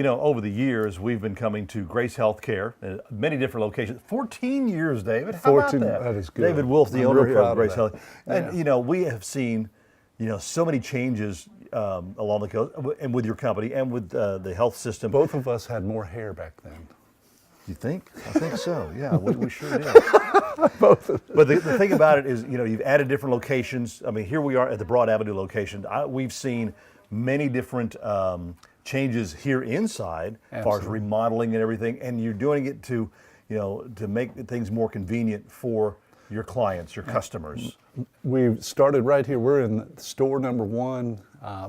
over the years, we've been coming to Grace Healthcare, many different locations. 14 years, David. How about that? That is good. David Wolf, the I'm owner real here of proud Grace of Health. that. And, we have seen, so many changes along the coast, and with your company and with the health system. Both of us had more hair back then. You think? I think so. Yeah, we sure did. Both of us. But the thing about it is, you've added different locations. I mean, here we are at the Broad Avenue location. We've seen many different changes here inside, as far as remodeling and everything, and you're doing it to make things more convenient for your clients, your customers. We've started right here. We're in store number 1,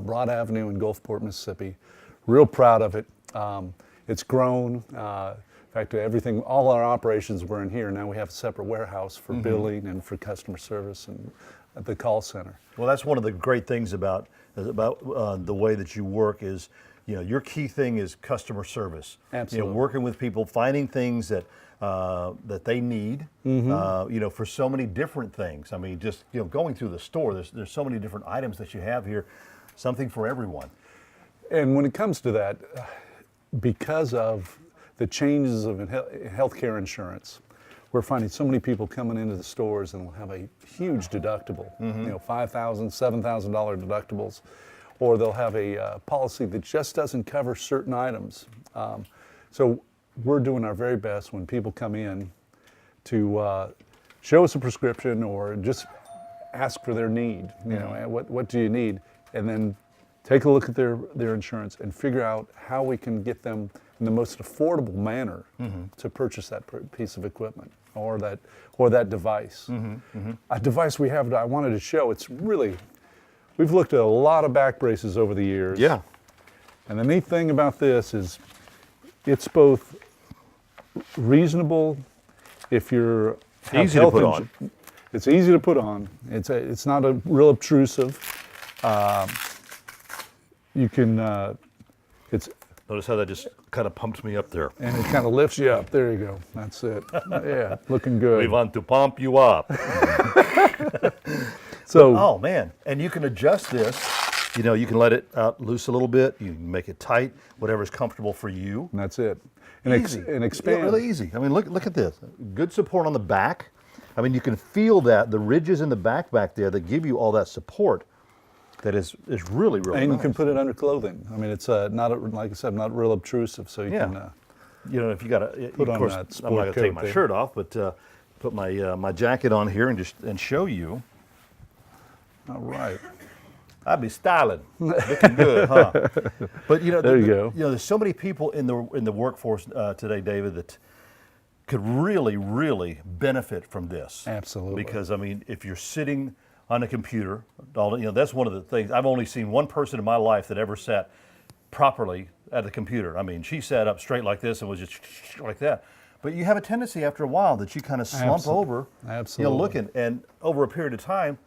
Broad Avenue in Gulfport, Mississippi. Real proud of it. It's grown. In fact, all our operations were in here. Now we have a separate warehouse for billing and for customer service and at the call center. Well, that's one of the great things about the way that you work is, your key thing is customer service. Absolutely. Working with people, finding things that they need, for so many different things. I mean, just going through the store, there's so many different items that you have here, something for everyone. And when it comes to that, because of the changes of healthcare insurance, we're finding so many people coming into the stores and will have a huge deductible, $5,000, $7,000 deductibles, or they'll have a policy that just doesn't cover certain items. So we're doing our very best when people come in to show us a prescription or just ask for their need. What do you need? And then take a look at their insurance and figure out how we can get them in the most affordable manner to purchase that piece of equipment or that device. A device we have that I wanted to show, we've looked at a lot of back braces over the years. Yeah. And the neat thing about this is it's both reasonable if you're easy to put on. It's easy to put on. It's not a real obtrusive. You can, Notice how that just kind of pumps me up there. and it kind of lifts you up. There you go. That's it. Yeah, looking good. We want to pump you up. So, Oh man, and you can adjust this. You can let it out loose a little bit. You can make it tight, whatever's comfortable for you. that's it. And Easy. expand. Yeah, really easy. I mean, look at this. Good support on the back. I mean, you can feel the ridges in the back there that give you all that support. That is really, really And nice. you can put it under clothing. I mean, it's like I said, not real obtrusive, so you can. if you got to, Put of on course, that I'm not sport going to take coat my there. shirt off, but put my jacket on here and show you. All right. I'd be styling, looking good, huh? But There you go. There's so many people in the workforce today, David, that could really, really benefit from this. Absolutely. Because I mean, if you're sitting on a computer, that's one of the things. I've only seen one person in my life that ever sat properly at the computer. I mean, she sat up straight like this and was just like that. But you have a tendency after a while that you kind of slump over, Absolutely. looking, and over a period of time,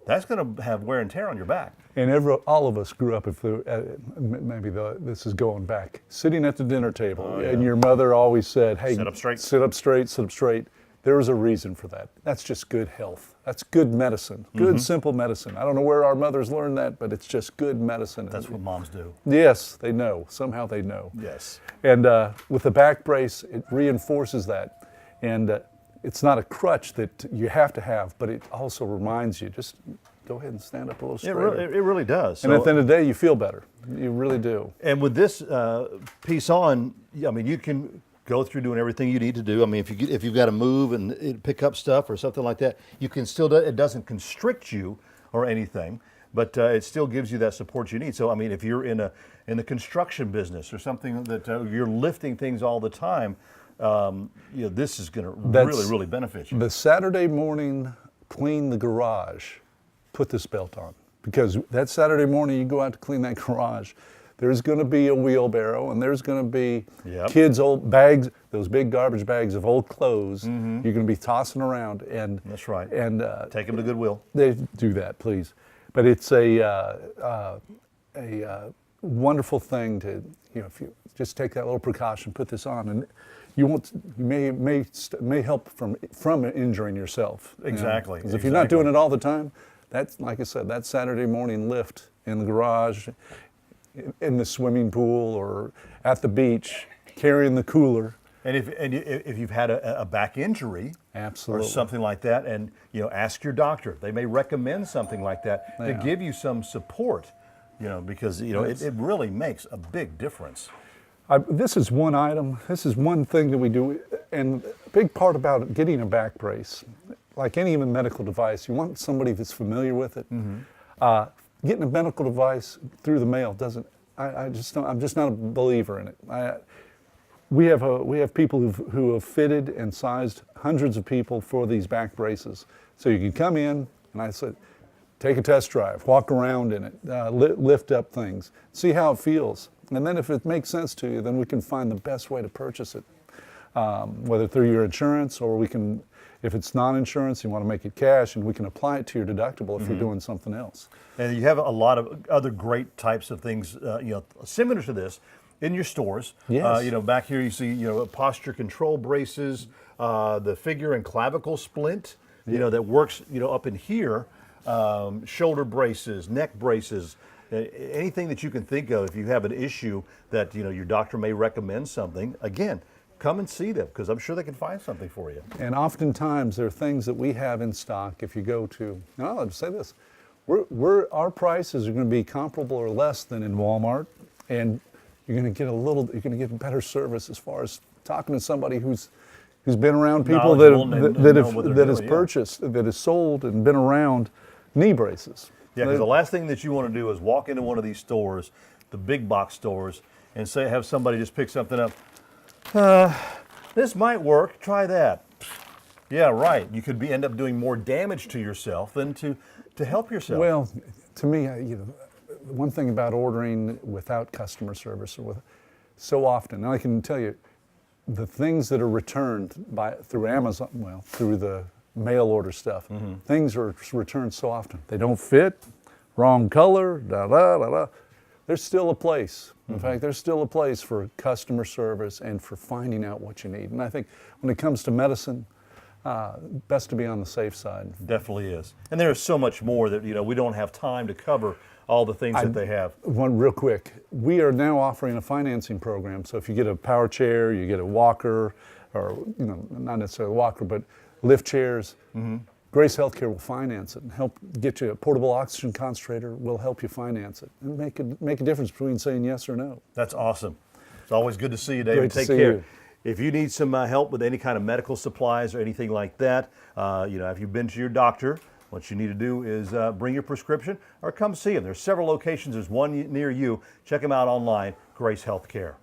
that's going to have wear and tear on your back. And all of us grew up, this is going back, sitting at the dinner table, and your mother always said, hey, Sit up straight. Sit up straight, sit up straight. There was a reason for that. That's just good health. That's good medicine, good simple medicine. I don't know where our mothers learned that, but it's just good medicine. That's what moms do. Yes, they know. Somehow they know. Yes. And with the back brace, it reinforces that. And it's not a crutch that you have to have, but it also reminds you, just go ahead and stand up a little straighter. It really does. And at the end of the day, you feel better. You really do. And with this piece on, I mean, you can go through doing everything you need to do. I mean, if you've got to move and pick up stuff or something like that, you can still do it. It doesn't constrict you or anything, but it still gives you that support you need. So, I mean, if you're in the construction business or something that you're lifting things all the time, this is going to really, really benefit you. The Saturday morning, clean the garage, put this belt on. Because that Saturday morning, you go out to clean that garage, there's going to be a wheelbarrow, and there's going to be kids' old bags, those big garbage bags of old clothes. You're going to be tossing around, and That's right. And Take them to Goodwill. they do that, please. But it's a wonderful thing to, if you just take that little precaution, put this on, and you may help from injuring yourself. Exactly. Because if you're not doing it all the time, that's, like I said, that Saturday morning lift in the garage, in the swimming pool or at the beach, carrying the cooler. And if you've had a back injury, Absolutely. or something like that, and ask your doctor. They may recommend something like that to Yeah. give you some support. Because it really makes a big difference. This is one item. This is one thing that we do, and a big part about getting a back brace, like any medical device, you want somebody that's familiar with it. Getting a medical device through the mail doesn't. I'm just not a believer in it. We have people who have fitted and sized hundreds of people for these back braces. So you can come in, and I said, take a test drive, walk around in it, lift up things, see how it feels. And then if it makes sense to you, then we can find the best way to purchase it, whether through your insurance or we can, if it's non-insurance, you want to make it cash, and we can apply it to your deductible if you're doing something else. And you have a lot of other great types of things, similar to this in your stores. Yes. Back here you see, posture control braces, the figure and clavicle splint, that works, up in here, shoulder braces, neck braces, anything that you can think of. If you have an issue that, your doctor may recommend something, again, come and see them, because I'm sure they can find something for you. And oftentimes there are things that we have in stock. If you go to, and I'll just say this, our prices are going to be comparable or less than in Walmart, and you're going to get better service as far as talking to somebody who's been around people that has purchased, that has sold and been around knee braces. Yeah, because the last thing that you want to do is walk into one of these stores, the big box stores, and have somebody just pick something up. This might work. Try that. Yeah, right. You could end up doing more damage to yourself than to help yourself. Well, to me, one thing about ordering without customer service so often, and I can tell you, the things that are returned through Amazon, through the mail order stuff, things are returned so often. They don't fit, wrong color, There's still a place. In fact, there's still a place for customer service and for finding out what you need. And I think when it comes to medicine, best to be on the safe side. Definitely is. And there is so much more that we don't have time to cover all the things that they have. One real quick, we are now offering a financing program. So if you get a power chair, you get a walker, or not necessarily a walker, but lift chairs, Grace Healthcare will finance it and help get you a portable oxygen concentrator. Will help you finance it and make a difference between saying yes or no. That's awesome. It's always good to see you, David. Great to Take see care. you. If you need some help with any kind of medical supplies or anything like that, if you've been to your doctor, what you need to do is bring your prescription or come see him. There's several locations. There's one near you. Check them out online, Grace Healthcare.